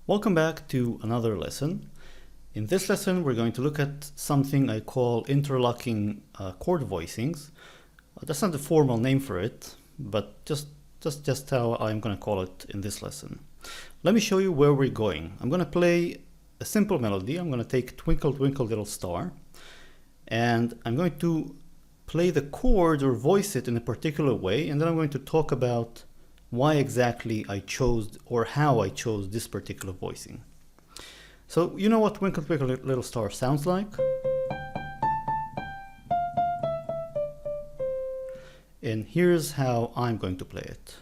Welcome back to another lesson. In this lesson, we're going to look at something I call interlocking chord voicings. That's not the formal name for it, but just how I'm going to call it in this lesson. Let me show you where we're going. I'm going to play a simple melody. I'm going to take Twinkle Twinkle Little Star, and I'm going to play the chord or voice it in a particular way, and then I'm going to talk about why exactly I chose or how I chose this particular voicing. So you know what Twinkle Twinkle Little Star sounds like? And here's how I'm going to play it.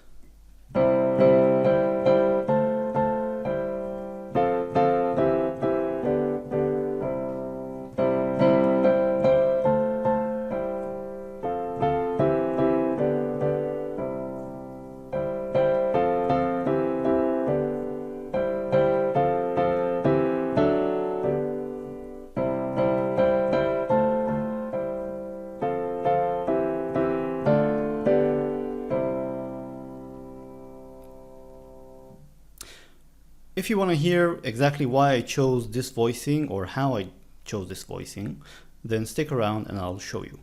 If you want to hear exactly why I chose this voicing or how I chose this voicing, then stick around and I'll show you.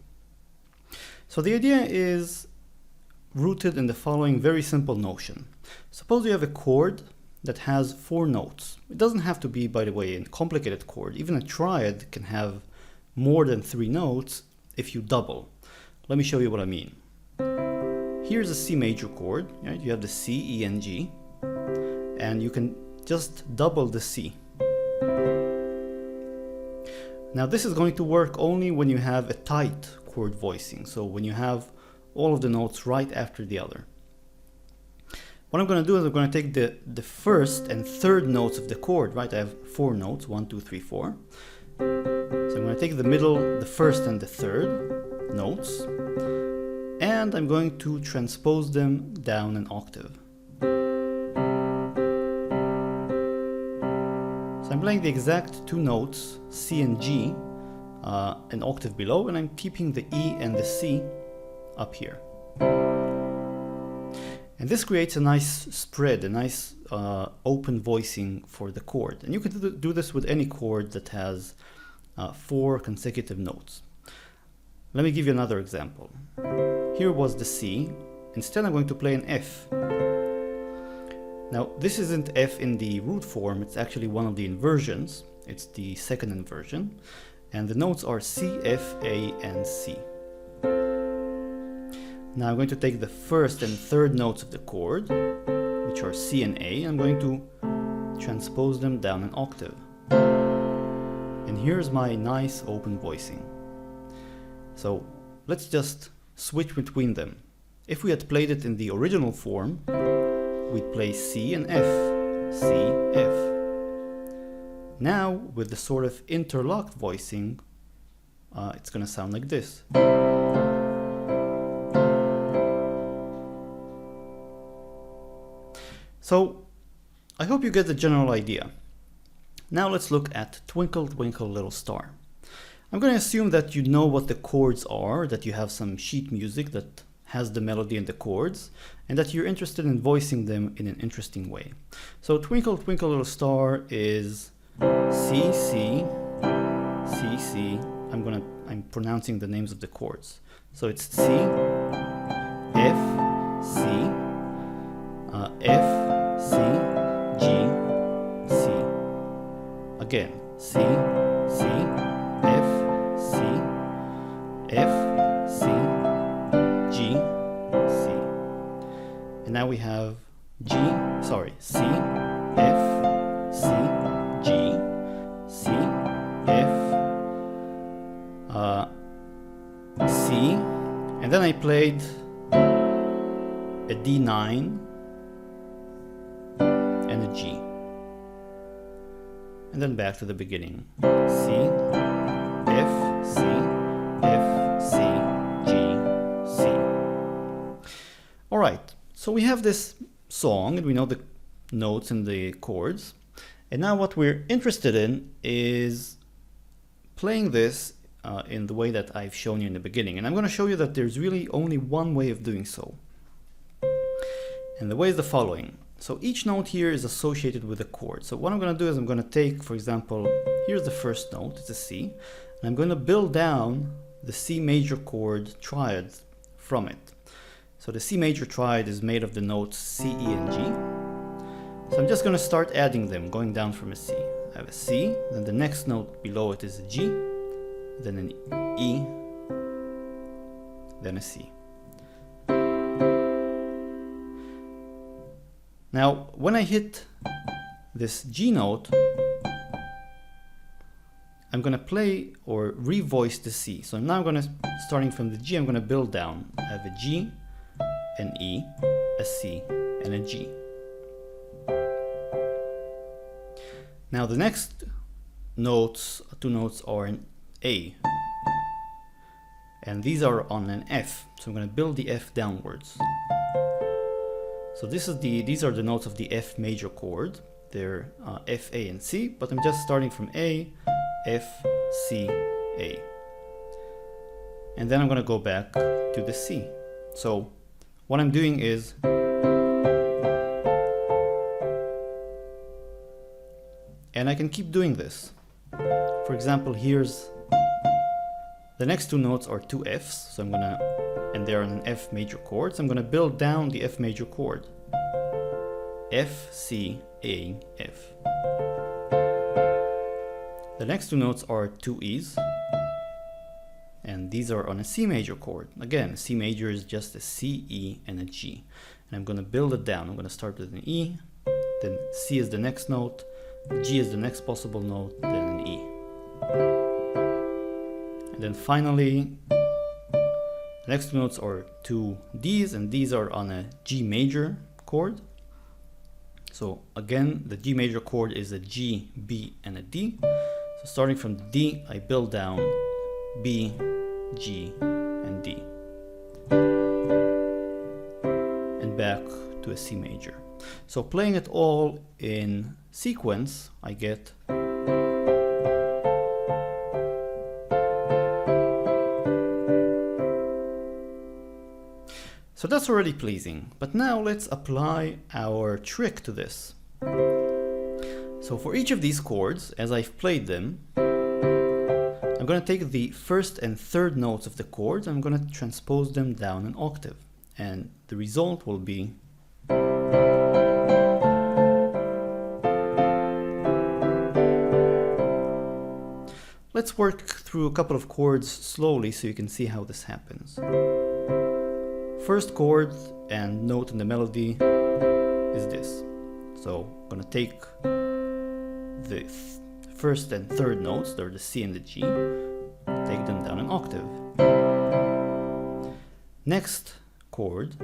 So the idea is rooted in the following very simple notion. Suppose you have a chord that has 4 notes. It doesn't have to be, by the way, a complicated chord. Even a triad can have more than 3 notes if you double. Let me show you what I mean. Here's a C major chord. Right? You have the C, E, and G, and you can just double the C. Now this is going to work only when you have a tight chord voicing, so when you have all of the notes right after the other. What I'm going to do is I'm going to take the first and third notes of the chord, right? I have 4 notes, 1, 2, 3, 4. So I'm going to take the middle, the first and the third notes, and I'm going to transpose them down an octave. So I'm playing the exact 2 notes, C and G, an octave below, and I'm keeping the E and the C up here. And this creates a nice spread, a nice open voicing for the chord. And you can do this with any chord that has 4 consecutive notes. Let me give you another example. Here was the C. Instead, I'm going to play an F. Now, this isn't F in the root form, it's actually one of the inversions. It's the second inversion. And the notes are C, F, A, and C. Now I'm going to take the first and third notes of the chord, which are C and A, and I'm going to transpose them down an octave. And here's my nice open voicing. So let's just switch between them. If we had played it in the original form, we'd play C and F, C, F. Now, with the sort of interlocked voicing, it's going to sound like this. So, I hope you get the general idea. Now let's look at Twinkle Twinkle Little Star. I'm going to assume that you know what the chords are, that you have some sheet music that has the melody and the chords, and that you're interested in voicing them in an interesting way. So Twinkle Twinkle Little Star is C, C, C, C. I'm pronouncing the names of the chords. So it's C, F, C, F, C, G, C. Again, C, C, F, C, F, C, G, C. And now we have C, F, C, G, C, F, C, and then I played a D9 and a G. And then back to the beginning. C, F, C, F, C, G, C. All right, so we have this song and we know the notes and the chords. And now what we're interested in is playing this in the way that I've shown you in the beginning. And I'm going to show you that there's really only one way of doing so. And the way is the following. So each note here is associated with a chord. So what I'm going to do is I'm going to take, for example, here's the first note, it's a C, and I'm going to build down the C major chord triad from it. So the C major triad is made of the notes C, E, and G. So I'm just going to start adding them, going down from a C. I have a C, then the next note below it is a G, then an E, then a C. Now, when I hit this G note, I'm going to play or revoice the C. So I'm now going to, starting from the G, I'm going to build down. I have a G, an E, a C, and a G. Now the next notes, two notes, are an A. And these are on an F. So I'm going to build the F downwards. So these are the notes of the F major chord. They're F, A, and C, but I'm just starting from A, F, C, A. And then I'm going to go back to the C. So what I'm doing is and I can keep doing this. For example, here's the next two notes are two Fs, so I'm gonna, and they're on an F major chord, so I'm gonna build down the F major chord. F, C, A, F. The next two notes are two E's, and these are on a C major chord. Again, C major is just a C, E, and a G. And I'm gonna build it down. I'm gonna start with an E, then C is the next note, G is the next possible note, then an E. And then finally, the next two notes are two Ds, and these are on a G major chord. So again, the G major chord is a G, B, and a D. So starting from the D, I build down B, G, and D. And back to a C major. So playing it all in sequence, I get so that's already pleasing, but now let's apply our trick to this. So for each of these chords, as I've played them, I'm going to take the first and third notes of the chords, I'm going to transpose them down an octave, and the result will be Let's work through a couple of chords slowly so you can see how this happens. First chord and note in the melody is this. So I'm going to take the first and third notes, they're the C and the G, take them down an octave. Next chord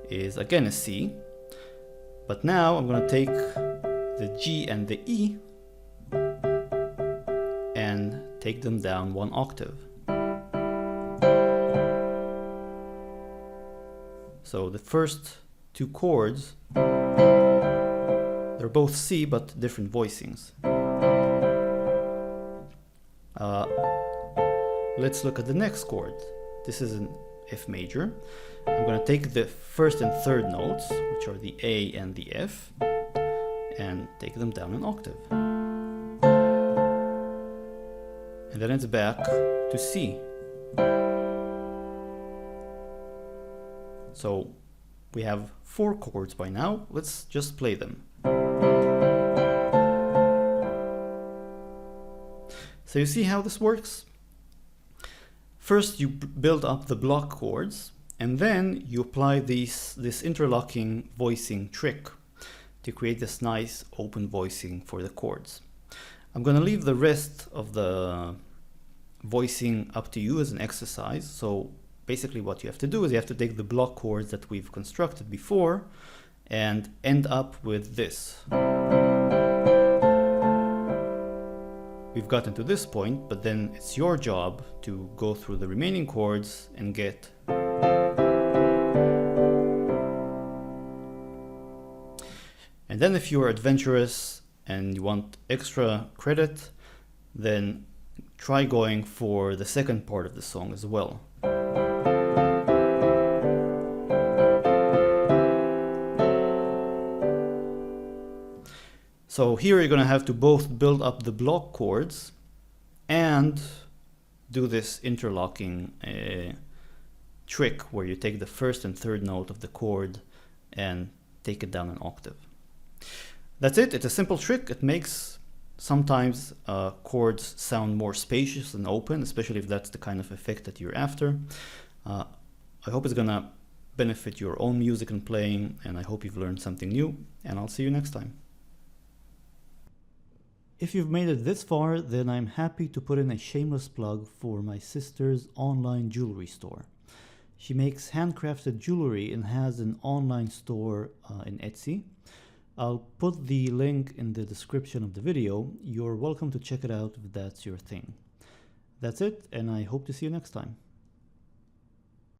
is again a C, but now I'm going to take the G and the E and take them down one octave. So the first two chords, they're both C but different voicings. Let's look at the next chord. This is an F major. I'm going to take the first and third notes, which are the A and the F, and take them down an octave. And then it's back to C. So we have four chords by now. Let's just play them. So you see how this works? First you build up the block chords, and then you apply this interlocking voicing trick to create this nice open voicing for the chords. I'm going to leave the rest of the voicing up to you as an exercise. So basically what you have to do is you have to take the block chords that we've constructed before and end up with this. We've gotten to this point, but then it's your job to go through the remaining chords and get and then if you are adventurous and you want extra credit, then try going for the second part of the song as well. So here you're going to have to both build up the block chords and do this interlocking trick where you take the first and third note of the chord and take it down an octave. That's it. It's a simple trick. It makes sometimes chords sound more spacious and open, especially if that's the kind of effect that you're after. I hope it's gonna benefit your own music and playing, and I hope you've learned something new, and I'll see you next time. If you've made it this far, then I'm happy to put in a shameless plug for my sister's online jewelry store. She makes handcrafted jewelry and has an online store in Etsy. I'll put the link in the description of the video. You're welcome to check it out if that's your thing. That's it, and I hope to see you next time.